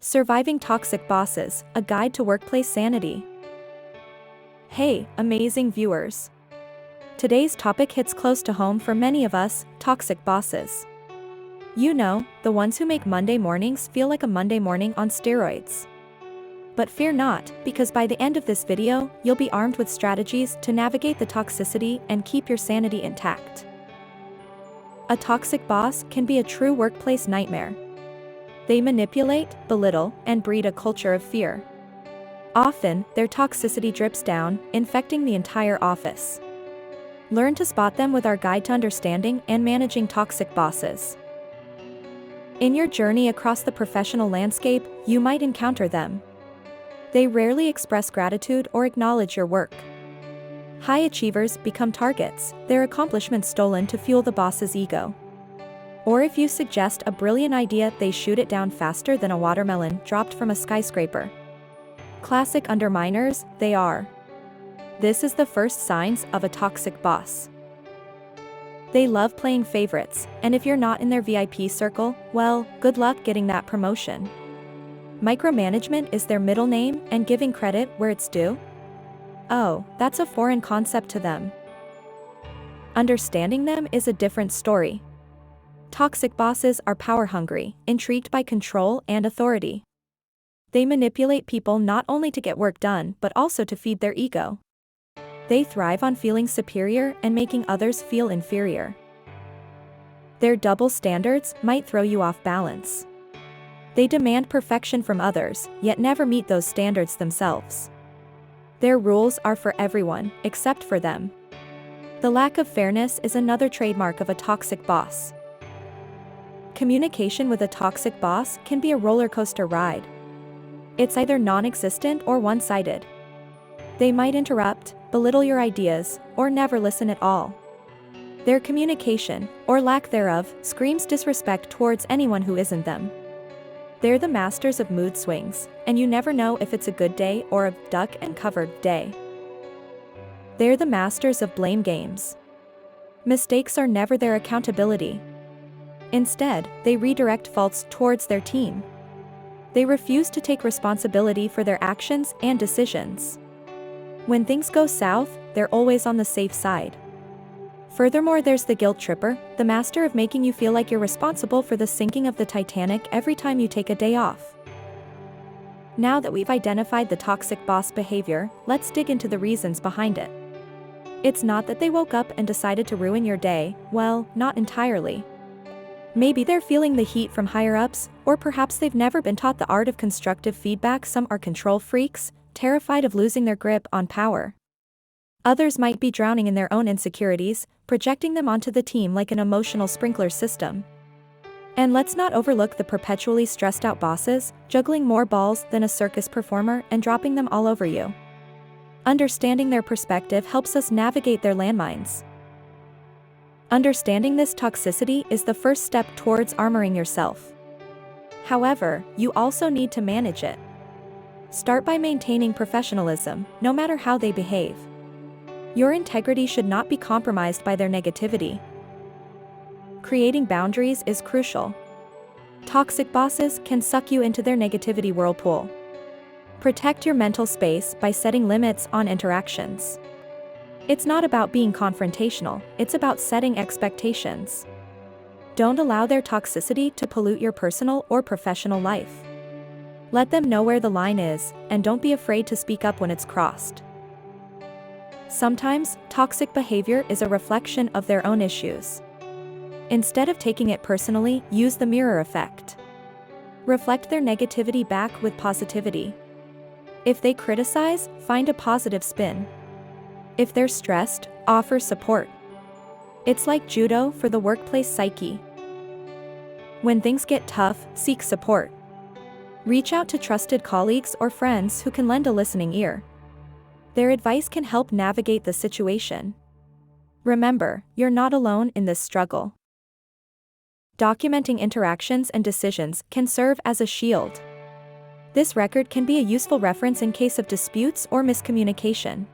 Surviving Toxic Bosses, a guide to workplace sanity. Hey, amazing viewers! Today's topic hits close to home for many of us, toxic bosses. You know, the ones who make Monday mornings feel like a Monday morning on steroids. But fear not, because by the end of this video, you'll be armed with strategies to navigate the toxicity and keep your sanity intact. A toxic boss can be a true workplace nightmare. They manipulate, belittle, and breed a culture of fear. Often, their toxicity drips down, infecting the entire office. Learn to spot them with our guide to understanding and managing toxic bosses. In your journey across the professional landscape, you might encounter them. They rarely express gratitude or acknowledge your work. High achievers become targets, their accomplishments stolen to fuel the boss's ego. Or if you suggest a brilliant idea, they shoot it down faster than a watermelon dropped from a skyscraper. Classic underminers, they are. This is the first signs of a toxic boss. They love playing favorites, and if you're not in their VIP circle, well, good luck getting that promotion. Micromanagement is their middle name, and giving credit where it's due? Oh, that's a foreign concept to them. Understanding them is a different story. Toxic bosses are power-hungry, intrigued by control and authority. They manipulate people not only to get work done but also to feed their ego. They thrive on feeling superior and making others feel inferior. Their double standards might throw you off balance. They demand perfection from others, yet never meet those standards themselves. Their rules are for everyone, except for them. The lack of fairness is another trademark of a toxic boss. Communication with a toxic boss can be a roller coaster ride. It's either non-existent or one-sided. They might interrupt, belittle your ideas, or never listen at all. Their communication, or lack thereof, screams disrespect towards anyone who isn't them. They're the masters of mood swings, and you never know if it's a good day or a duck and covered day. They're the masters of blame games. Mistakes are never their accountability. Instead, they redirect faults towards their team. They refuse to take responsibility for their actions and decisions. When things go south, they're always on the safe side. Furthermore, there's the guilt tripper, the master of making you feel like you're responsible for the sinking of the Titanic every time you take a day off. Now that we've identified the toxic boss behavior, let's dig into the reasons behind it. It's not that they woke up and decided to ruin your day, well, not entirely. Maybe they're feeling the heat from higher-ups, or perhaps they've never been taught the art of constructive feedback. Some are control freaks, terrified of losing their grip on power. Others might be drowning in their own insecurities, projecting them onto the team like an emotional sprinkler system. And let's not overlook the perpetually stressed-out bosses, juggling more balls than a circus performer and dropping them all over you. Understanding their perspective helps us navigate their landmines. Understanding this toxicity is the first step towards armoring yourself. However, you also need to manage it. Start by maintaining professionalism, no matter how they behave. Your integrity should not be compromised by their negativity. Creating boundaries is crucial. Toxic bosses can suck you into their negativity whirlpool. Protect your mental space by setting limits on interactions. It's not about being confrontational, it's about setting expectations. Don't allow their toxicity to pollute your personal or professional life. Let them know where the line is, and don't be afraid to speak up when it's crossed. Sometimes, toxic behavior is a reflection of their own issues. Instead of taking it personally, use the mirror effect. Reflect their negativity back with positivity. If they criticize, find a positive spin. If they're stressed, offer support. It's like judo for the workplace psyche. When things get tough, seek support. Reach out to trusted colleagues or friends who can lend a listening ear. Their advice can help navigate the situation. Remember, you're not alone in this struggle. Documenting interactions and decisions can serve as a shield. This record can be a useful reference in case of disputes or miscommunication.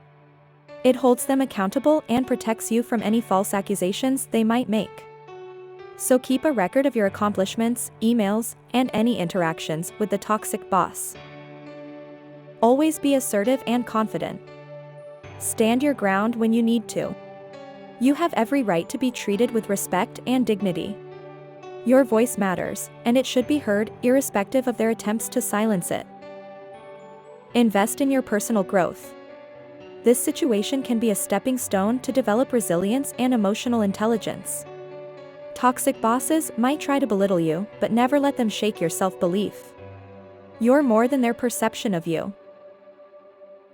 It holds them accountable and protects you from any false accusations they might make. So keep a record of your accomplishments, emails, and any interactions with the toxic boss. Always be assertive and confident. Stand your ground when you need to. You have every right to be treated with respect and dignity. Your voice matters, and it should be heard, irrespective of their attempts to silence it. Invest in your personal growth. This situation can be a stepping stone to develop resilience and emotional intelligence. Toxic bosses might try to belittle you, but never let them shake your self-belief. You're more than their perception of you.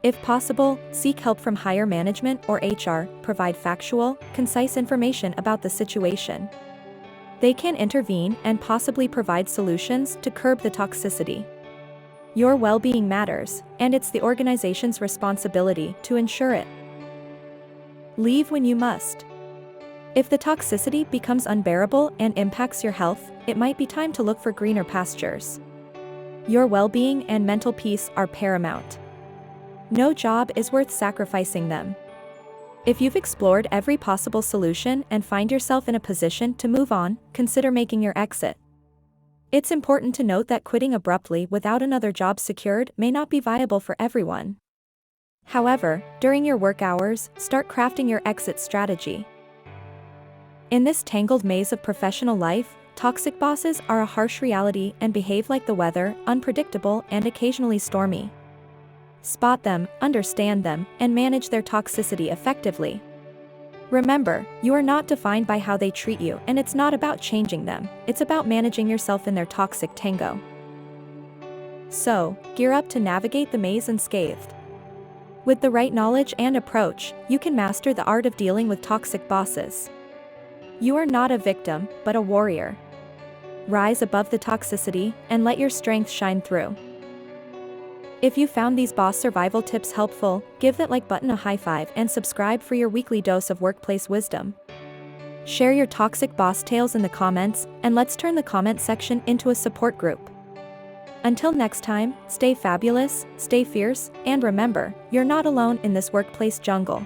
If possible, seek help from higher management or HR, provide factual, concise information about the situation. They can intervene and possibly provide solutions to curb the toxicity. Your well-being matters, and it's the organization's responsibility to ensure it. Leave when you must. If the toxicity becomes unbearable and impacts your health, it might be time to look for greener pastures. Your well-being and mental peace are paramount. No job is worth sacrificing them. If you've explored every possible solution and find yourself in a position to move on, consider making your exit. It's important to note that quitting abruptly without another job secured may not be viable for everyone. However, during your work hours, start crafting your exit strategy. In this tangled maze of professional life, toxic bosses are a harsh reality and behave like the weather, unpredictable and occasionally stormy. Spot them, understand them, and manage their toxicity effectively. Remember, you are not defined by how they treat you, and it's not about changing them, it's about managing yourself in their toxic tango. So, gear up to navigate the maze unscathed. With the right knowledge and approach, you can master the art of dealing with toxic bosses. You are not a victim, but a warrior. Rise above the toxicity, and let your strength shine through. If you found these boss survival tips helpful, give that like button a high five and subscribe for your weekly dose of workplace wisdom. Share your toxic boss tales in the comments, and let's turn the comment section into a support group. Until next time, stay fabulous, stay fierce, and remember, you're not alone in this workplace jungle.